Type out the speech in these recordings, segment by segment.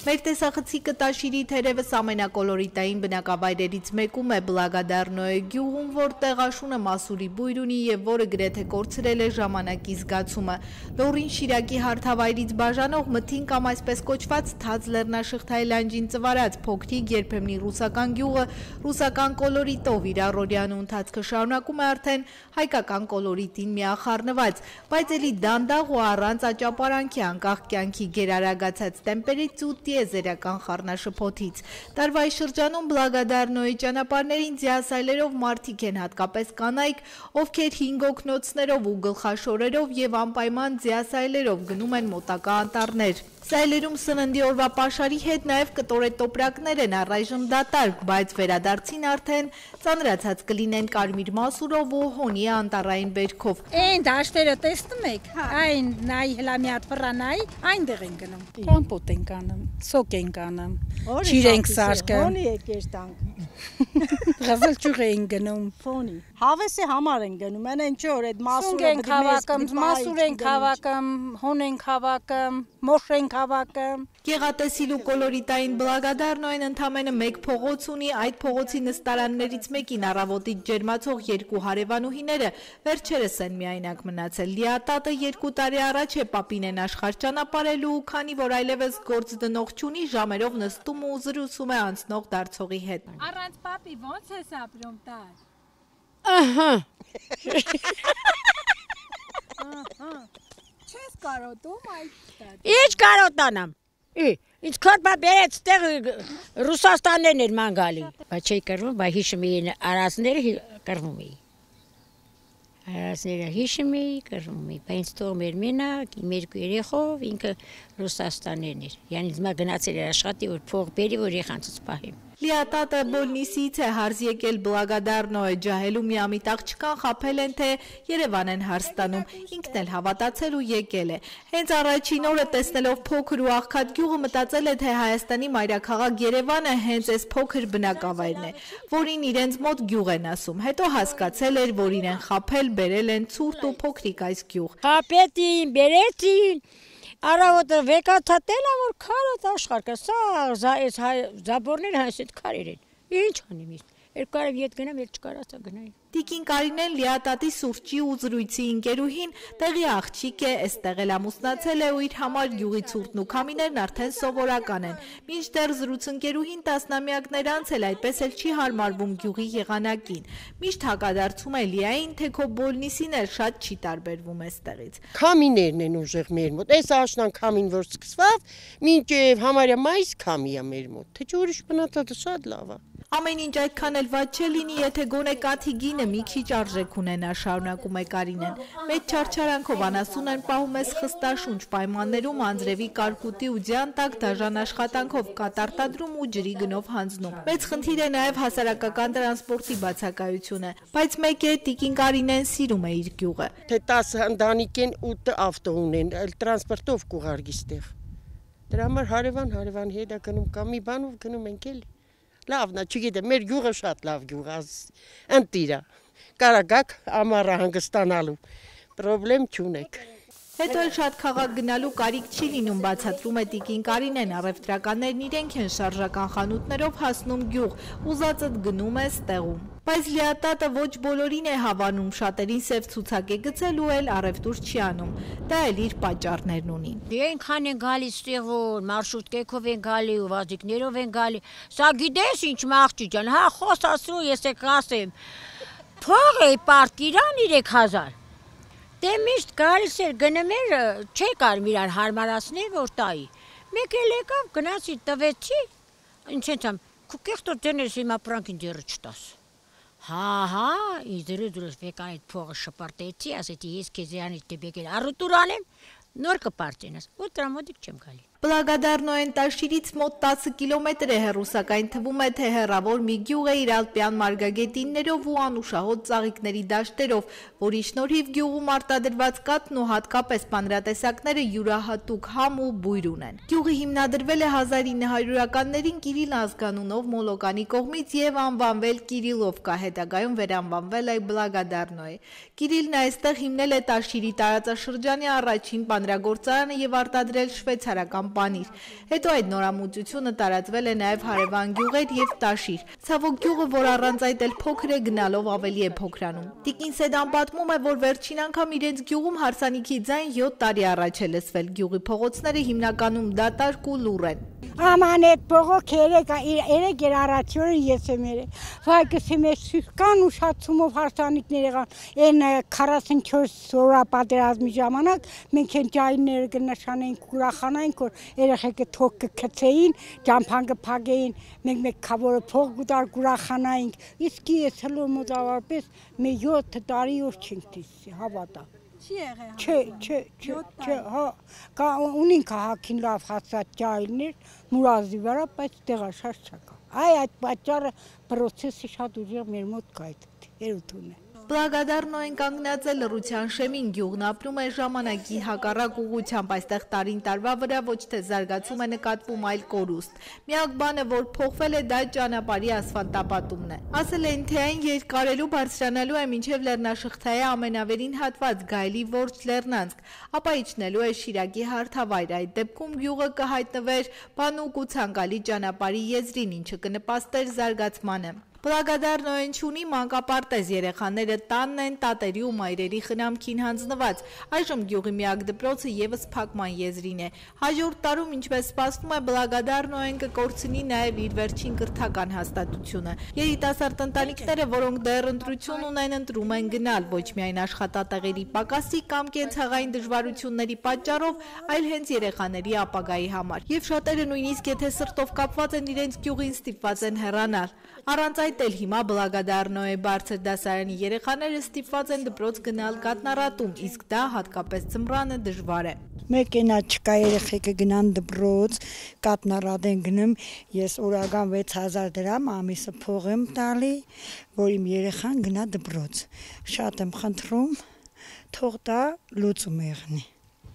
Մեր տեսախցիկը տաշիրի թերևս ամենակոլորիտային բնակավայրերից մեկում է Բլագադարնոյե գյուղում, որտեղ աշունը մասուրի բույր ունի եւ որը գրեթե կորցրել է ժամանակի զգացումը։ Լոռին Շիրակի հարթավայրից բաժանող մթին կամ այսպես կոչված թաց լեռնաշղթայի լանջին ծվարած փոքրիկ երբեմնի ռուսական գյուղը ռուսական կոլորիտով իր առօրյanu ընթացքը շարունակում է արդեն հայկական կոլորիտին միախառնված, բայց էլի դանդաղ ու առանց աճապարանքի անկախ կյանքի գերարագացած տեմպերից ու տիեզերական խառնաշփոթից։ Տարվա շրջանում Բլագադարնոյի ճանապարհներին ձիասայլերով մարդիկ են, հատկապես կանայք, ովքեր հինգ օգնոցներով ու գլխաշորերով եւ անպայման ձիասայլերով գնում են մոտակա անտառներ։ Սայլերում սննդի օրվա պաշարի հետ նաև կտորե տոպրակներ են առայժմ դատարկ, բայց վերադարձին արդեն ծանրացած կլինեն կարմիր մասուրով ու հոնի անտառային բերքով։ Այն դաշտերը տեսնում եք, այն նայ հլա մի հատ վրանայ, այնտեղ են գնում։ Կոմպոտ են անում, սոկ են անում, ջիր են սարքում։ Ֆոնի եկեր տանք։ Ղազալճյուղ են գնում։ Ֆոնի։ Հավեսի համար են գնում, այն չէ որ այդ մասուրը են հավաքում, մասուր են հավաքում, հոն են հավաքում, մոշ են հավաքում։ Գեղատեսիլ ու կոլորիտային Բլագադարնոյեն ընդամենը մեկ փողոց ունի, այդ փողոցի նստարաններից մեկին առավոտից ջերմացող երկու հարևանուհիները վերջերս են միայնակ մնացել։ Լիատատը 2 տարի առաջ է պապինեն աշխարհ ճանապարհելու, քանի որ այլևս գործ դնող չունի, ժամերով նստում ու զրուցում է անցնող դարձողի հետ։ Առանց պապի ո՞նց ես ապրում տար։ Ահա։ Չես կարոտում այդ։ Ինչ կարոտանամ։ Ինչ քորբա բերեց տեղ Ռուսաստաններն էր ման գալի։ Բայց չի կրվում, բայց հիշում էին արածները կրվում էի։ Արածները հիշում էի, կրվում էի, բայց թող մեր մենակ, իմ երկու երեխով ինքը Ռուսաստաններն էր։ Յանի ձմա գնացել էր աշխատի, որ փող բերի, որ երեխանցից պահեմ։ Լիատատը Բոլնիսից է հարզ եկել Բլագադարնոյե ջահելու միամիտ աղջկան խաբել են, թե Երևան են հարս տանում, ինքն էլ հավատացել ու եկել է։ Հենց առաջին օրը տեսնելով փոքր ու աղքատ գյուղը մտածել է, թե Հայաստանի մայրաքաղաք Երևանը հենց այս փոքր բնակավայրն է, որին իրենց մոտ գյուղ են ասում։ Հետո հասկացել էր, որ իրեն խաբել, բերել են ցուրտ ու փոքրիկ այս գյուղ։ Խապետին, բերեցին։ Արավոտը վեկաթատել է, որ քարոտ աշխարհը, սա այս զաբորներ հայս այդ քարեր են։ Ինչ անեմ ես։ Երկու արև ետ գնամ, երբ չկարացա գնայի։ Տիկին Կարինեն Լիատատի սուրճի ու զրույցի ընկերուհին տեղի աղջիկ է, այստեղ էլ ամուսնացել է ու իր համար գյուղի ցուրտն ու քամիներն արդեն սովորական են։ Մինչդեռ զրույց ընկերուհին տասնամյակներ անց էլ այդպես էլ չի հարմարվում գյուղի եղանակին։ Միշտ հակադարձում է Լիային, թե քո Բոլնիսին էլ շատ չի տարբերվում այստեղից։ Քամիներն են ուժեղ մեր մոտ։ Այս աշնան քամին որ սկսավ, մինչև համարյա մայիս քամի է մեր մոտ։ Թե ուրիշ բնածածը շատ լավ է։ Ամեն ինչ այդքան էլ վատ չէ լինի, եթե գոնե կաթի գինը մի քիչ արժեք ունենա, շարունակում է Կարինեն։ Մեծ չարչարանքով անասուն են պահում ես խստաշունչ պայմաններում անձրևի կարկուտի ու ձյան տակ դաժան աշխատանքով կատարտադրում ու ջրի գնով հանձնում։ Մեծ խնդիր է նաև հասարակական տրանսպորտի բացակայությունը, բայց մեկ է Տիկին Կարինեն սիրում է իր գյուղը։ Թե 10 ընտանիք են 8 ավտո ունեն, տրանսպորտով կուղարկի ստեղ։ Դրա համար հարևան հետ է գնում կամ մի բանով գնում ենք էլի։ Լավն է, չգիտեմ, մեր գյուղը շատ լավ գյուղ է, ընտիր է, կարագակ ամառը հանգստանալու, պրոբլեմ չունեք։ Հետո էլ շատ քաղաք գնալու կարիք չի լինում, բացատրում է Տիկին Կարինեն, առևտրականներն իրենք են շարժական խանութներով հասնում գյուղ, ուզածդ գնում է ստեղում։ Բայց Լիատատը ոչ բոլորին է հավանում, շատերին սև ցուցակ է գցել ու էլ առևտուր չի անում, դա էլ իր պատճառներն ունի։ Այնքան են գալիս ստեղ, որ մարշրուտկեքով են գալի ու վազիկներով են գալի։ Սա գիտես ինչ մաղջի ջան, հա խոսացրու, ես եք ասեմ, փող է պարտիրան 3000։ Դե միշտ գալիս էր գնում էր, չէ կարում իրար հարմարացնել, որ տայի։ Մեկ էլ եկավ, գնացի, տվեցի, ինչ եմ, քո կեղտոր դեներս հիմա պրանքին դերը չտաս։ Հա, իզրուդրուս վեկա այդ փողը շպարտեցի, ասեցի ես քեզ յանից դեպեկել առուտուր անեմ, նոր կպարտենաս, ու տրամոդիկ չեմ գալի։ Բլագադառնոյեն տաշիրից մոտ 10 կիլոմետր է հեռու, սակայն թվում է, թե հեռավոր մի գյուղ է իր ալպյան մարգագետիններով ու անուշահոտ ծաղիկների դաշտերով, որի շնորհիվ գյուղում արտադրված կաթն ու հատկապես պանրատեսակները յուրահատուկ համ ու բույր ունեն։ Գյուղը հիմնադրվել է 1900-ականներին Կիրիլ ազգանունով Մոլոկանի կողմից եւ անվանվել Կիրիլովկա, հետագայում վերանվանվել է Բլագադառնոյ։ Կիրիլն այստեղ հիմնել է տաշիրի տարածաշրջանի առաջին պանրագործարանը եւ արտադրել շվեյցարական պանիր։ Հետո այդ նորամուծությունը տարածվել է նաև հարևան գյուղեր եւ տաշիր։ Ցավոք գյուղը, որ առանց այդ էլ փոքր է, գնալով ավելի է փոքրանում։ Տիկին Սեդան պատմում է, որ վերջին անգամ իրենց գյուղում հարսանիքի ձայն 7 տարի առաջ է լսվել։ Գյուղի փողոցները հիմնականում դատարկ ու լուռ են։ Աման այդ փողոք երեք առաջորը ես եմ երեք։ Վայկս եմ սուսկան ուշացումով հարսանիքներ եղան։ Այն 44 օրվա պատերազմի ժամանակ մենք այն ջայինները կնշանեինք, ուրախանայինք, որ երեխեքը թոք կգցեին, ճամփան կփակեին, մենք մեկ քավորը փող գուտար ուրախանայինք։ Իսկ ես հլո մոտավորապես մի 7 տարի որ չենք տեսի, հավատա։ Չի եղել։ Չէ, հա, ունին քաղաքին լավ հացած ջայլներ, մուրազի վրա, բայց տեղաշարժ չկա։ Այդ պատճառը process-ը շատ ուժեղ մեր մոտ կա այդ երութուն է։ Բլագադառնոյեն կանգնած է լռության շեմին, գյուղն ապրում է ժամանակի հակառակ ուղղությամբ, այստեղ տարին տարվա վրա ոչ թե զարգացում է նկատվում, այլ կորուստ։ Միակ բանը, որ փոխվել է, դա ճանապարհի ասֆալտապատումն է։ Ասել են, թե այն երկարելու բարձրանալու է մինչև Լեռնաշղթայի ամենավերին հատված Գայլի Որջ Լեռնանցք, ապա իջնելու է Շիրակի հարթավայր։ Այդ դեպքում գյուղը կհայտնվեր բանուկ ու ցանկալի ճանապարհի եզրին, ինչը կնպաստեր զարգացմանը։ Բլագադառնոյեն չունի մանկապարտեզ, երեխաները տանն են տատերի ու մայրերի խնամքին հանձնված։ Այժմ գյուղի միակ դպրոցը եւս փակման եզրին է։ Հաջորդ տարում, ինչպես սպասվում է, Բլագադառնոյեն կկորցնի նաեւ իր վերջին կրթական հաստատությունը։ Երիտասարդ ընտանիքները, որոնք դեռ ընտրություն ունեն, ընտրում են գնալ ոչ միայն աշխատատեղերի պակասի կամ կենցաղային դժվարությունների պատճառով, այլ հենց երեխաների ապագայի համար։ Եվ շատերը նույնիսկ եթե սրտով կապված են իրենց գյուղին, ստիպված են հեռանալ։ Առանց այդ էլ հիմա Բլագադառնոյի բարձր դասարանի երեխաները ստիպված են դպրոց գնալ կաթնառատում, իսկ դա հատկապես ձմռանը դժվար է։ Մեքենա չկա, երեխեքը գնան դպրոց, կաթնառատ են գնում, ես օրական 6000 դրամ ամիսը փող եմ տալի, որ իմ երեխան գնա դպրոց։ Շատ եմ խնդրում, թող դա լուծում եղնի։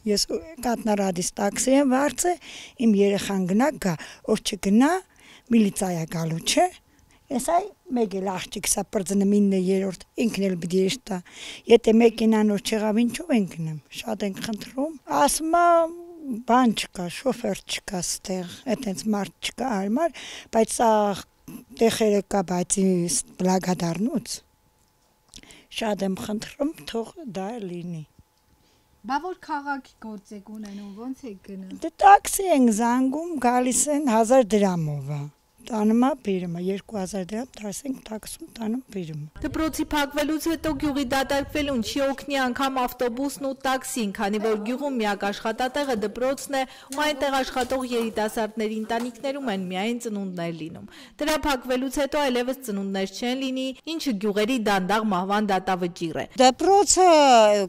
Ես կաթնառատից տաքսի եմ վարձը, իմ երեխան գնա գա, որ չգնա միլիցիա գալու չէ։ Ես այ մեկ էլ աղջիկ սա պրծնում 9-րդ ինքն էլ պիտի իշտա։ Եթե մեքենան որ չեղավ ինչով են գնում, շատ ենք խնդրում։ Ասում բան չկա, շոֆեր չկա ստեղ, այդպես մարդ չկա արմար, բայց սա տեղերը կա, բայց Բլագադառնուց շատ եմ խնդրում, թող դա լինի։ Բա որ քաղաքի գործ եք ունենում, ոնց եք գնում։ Դե տաքսի ենք զանգում, գալիս են 1000 դրամով։ Տանում է բերում, 2000 դրամ դասենք տաքսում տանում բերում։ Դպրոցի փակվելուց հետո գյուղի դատարկվելուն չի օգնի անգամ ավտոբուսն ու տաքսին, քանի որ գյուղում միակ աշխատատեղը դպրոցն է, ու այնտեղ աշխատող երիտասարդների ընտանիքներում են միայն ծնունդներ լինում։ Դրա փակվելուց հետո այլևս ծնունդներ չեն լինի, ինչը գյուղերի դանդաղ մահվան դատավճիռ է։ Դպրոցը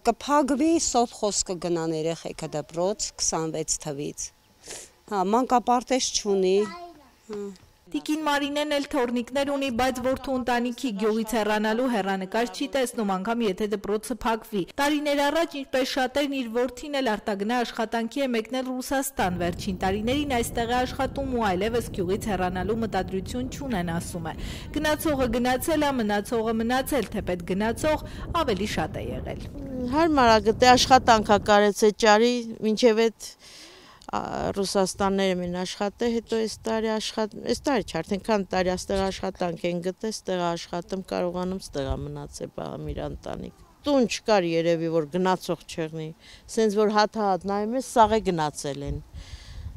կփակվի, սովխոզ կգնան երեխեքը դպրոց 26 թվից։ Հա, մանկապարտեզ չունի։ Տիկին Մարինեն էլ թորնիկներ ունի, բայց որդու ընտանիքի գյուղից հեռանալու հեռանկար չի տեսնում, անգամ եթե դպրոցը փակվի։ Տարիներ առաջ, ինչպես շատերն, իր որդին էլ արտագնա աշխատանքի է մեկնել Ռուսաստան, վերջին տարիներին այստեղ է աշխատում ու այլևս գյուղից հեռանալու մտադրություն չունեն, ասում է։ Գնացողը գնացել է, մնացողը մնացել, թեպետ գնացող ավելի շատ է եղել։ Հարմար է գտե աշխատանքա կարեցե ճարի, մինչև այդ Ռուսաստանները մեն աշխատե, հետո այս տարի չի, արդեն քան տարի աստեղ աշխատանք են գտե, ստեղ աշխատում, կարողանում ստեղ մնացե իր ընտանիք։ Տուն չկար երևի, որ գնացող չեղնի, սենց որ հատ նայում ես, սաղ է գնացել են։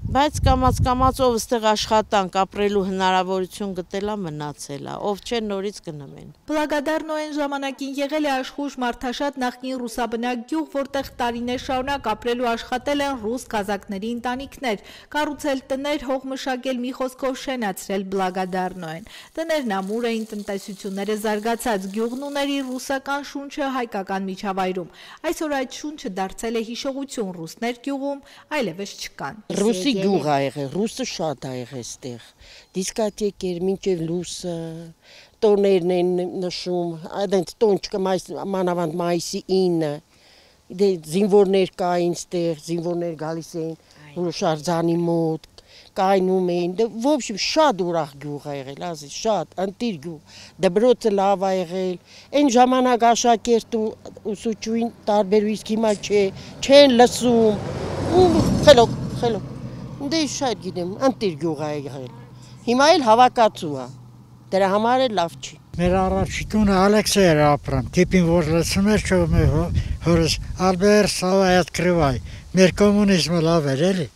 Բայց կամաց ով ստեղ աշխատանք ապրելու հնարավորություն գտելա մնացելա, ով չէ նորից գնում են։ Բլագադառնոյեն ժամանակին եղել է աշխույժ մարդաշատ նախկին ռուսաբնակ գյուղ, որտեղ տարիներ շարունակ ապրել ու աշխատել են ռուս կազակների ընտանիքներ, կառուցել տներ, հող մշակել, մի խոսքով շենացրել Բլագադառնոյեն։ Տներն ամուր էին, տնտեսությունները զարգացած, գյուղն ուներ իր ռուսական շունչը հայկական միջավայրում։ Այսօր այդ շունչը դարձել է հիշողություն, ռուսներ գյուղում այլևս չկան։ Ռուսի գյուղ ա եղել, ռուսը շատ ա եղել այստեղ։ Դիսկոտեք էր մինչև լուսը, տոներն են նշում, այդենց տոն չկա մանավանդ մայիսի 9-ը։ Դե զինվորներ կային այստեղ, զինվորներ գալիս էին Հուշարձանի մոտ, կայնում էին, в общем շատ ուրախ գյուղ ա եղել, ասի շատ ընտիր գյուղ, դպրոցը լավ ա եղել, այն ժամանակ աշակերտ ու ուսուցչուհին տարբերույթ հիմա չեն լսում, խելոք, դե շատ գիտեմ, ընտիր գյուղ ա եղել, հիմա էլ հավաքածու ա, դրա համար էլ լավ չի։ Մեր առաջի տունը Ալեքսեյ էր ապրում, տիպին որ լսում էր չով մեր հորս, Ալբեր Սավայ открывай, մեր կոմունիզմը լավ էր էլի։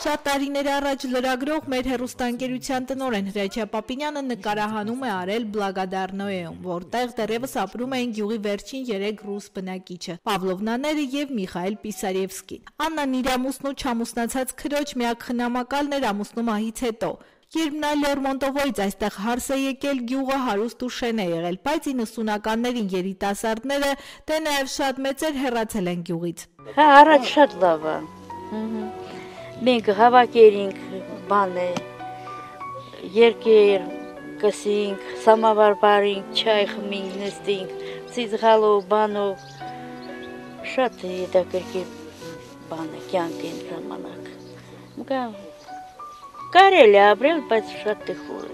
Շատ տարիներ առաջ լրագրող մեր հեռուստաընկերության տնօրեն Հրաչյա Պապինյանը նկարահանում է արել Բլագադարնոյում, որտեղ դեռևս ապրում էին գյուղի վերջին 3 ռուս բնակիչը՝ Պավլովնաները եւ Միխայել Պիսարևսկին։ Աննան իր ամուսնու չամուսնացած քրոջ միակ խնամակալն էր ամուսնու մահից հետո։ Երբ նա Լերմոնտովոյից այստեղ հարս է եկել, գյուղը հարուստ ու շեն է եղել, բայց 90-ականներին երիտասարդները, դե նաև շատ մեծեր հեռացել են գյուղից։ Հա, առաջ շատ լավ է։ Մենք հավաքերինք բանը, երկեր կսինք, սամավար բարինք, չայ խմինք, նստինք, ծիծղալով, բանով, շատ հետաքրքիր բանը, կյանք են ժամանակ։ Կարելի ապրել, բայց շատ տխուր է։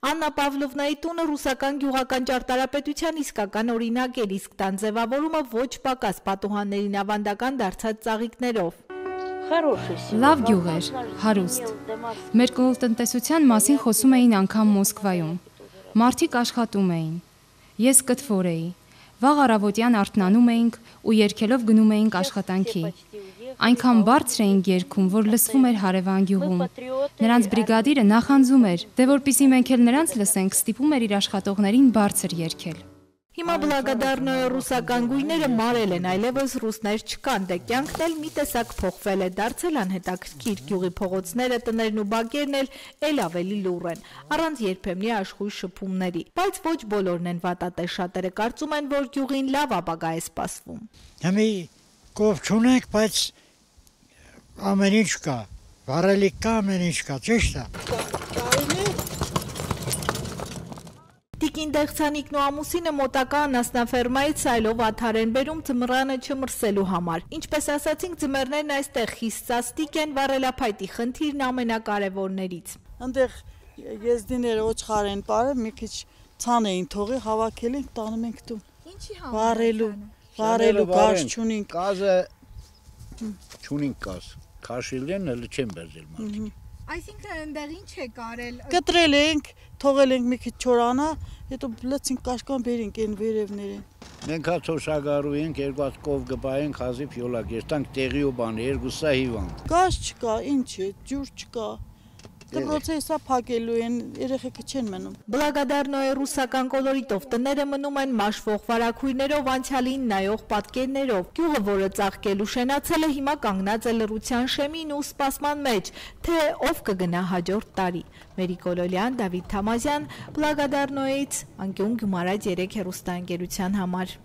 Աննա Պավլովնայի տունը ռուսական գյուղական ճարտարապետության իսկական օրինակ էր, իսկ տան ձևավորումը ոչ պակաս պատուհաններին ավանդական դարձած ծաղիկներով։ Լավ գյուղ էր, հարուստ։ Մեր կոլտնտեսության մասին խոսում էին անգամ Մոսկվայում։ Մարդիկ աշխատում էին։ Ես կտվոր էի։ Վաղ առավոտյան արթնանում էինք ու երգելով գնում էինք աշխատանքի։ Այնքան բարձր էինք երգում, որ լսվում էր հարևան գյուղում։ Նրանց բրիգադիրը նախանձում էր, դե որպեսզի մենք էլ նրանց լսենք, ստիպում էր իր աշխատողներին բարձր երգել։ Հիմա Բլագադարնոյի ռուսական գույները մարել են, այլևս ռուսներ չկան, դե կյանքն էլ մի տեսակ փոխվել է, դարձել անհետաքրքիր, գյուղի փողոցները, տներն ու բակերն էլ ավելի լուռ են, առանց երբեմնի աշխույժ շփումների, բայց ոչ բոլորն են վատատես, շատերը կարծում են, որ գյուղին լավ ապագա է սպասվում։ Հիմի կով չունենք, բայց ամեն ինչ կա, վարելիք կա, ամեն ինչ կա, ճիշտ է։ Տիկին Դեղցանիկն ու ամուսինը մոտակա անասնաֆերմայից սայլով աթար են բերում ձմռանը չմրսելու համար։ Ինչպես ասացինք, ձմեռներն այստեղ խիստ սաստիկ են, վառելափայտի խնդիրն ամենակարևորներից։ Այնտեղ եզդիները ոչխար են πάρել, մի քիչ ցան էին թողի, հավաքել ենք, տանում ենք տուն։ Ինչի համար։ Վառելու գազ չունենք։ Գազը չունենք գազ։ Քաշիլեն էլ չեն բերել մարդիկ։ Այսինքն այնտեղ ինչ է կարել։ Կտրել ենք, թողել ենք մի քիչ չորանա, հետո լցինք կաշկան բերենք այն վերևներին։ Մենք հա ցոշագարու ենք, երկու կով գբայենք, հազիվ յոլակ, երտանք տեղի ու բան, երկուսա հիվանդ։ Գազ չկա, ինչ է, ջուր չկա։ Դպրոցը հեսա փակելու են, երեխեքը չեն մնում։ Բլագադարնոյի ռուսական կոլորիտով տները մնում են մաշվող վարագույրներով, անցյալին նայող պատկերներով։ Գյուղը, որը ծաղկելու շենացել է, հիմա կանգնած է լռության շեմին ու սպասման մեջ, թե ով կգնա հաջորդ տարի։ Մերի Կոլոլյան, Դավիթ Թամազյան, Բլագադարնոյից, անկյուն Գումարած 3 հեռուստաընկերության համար։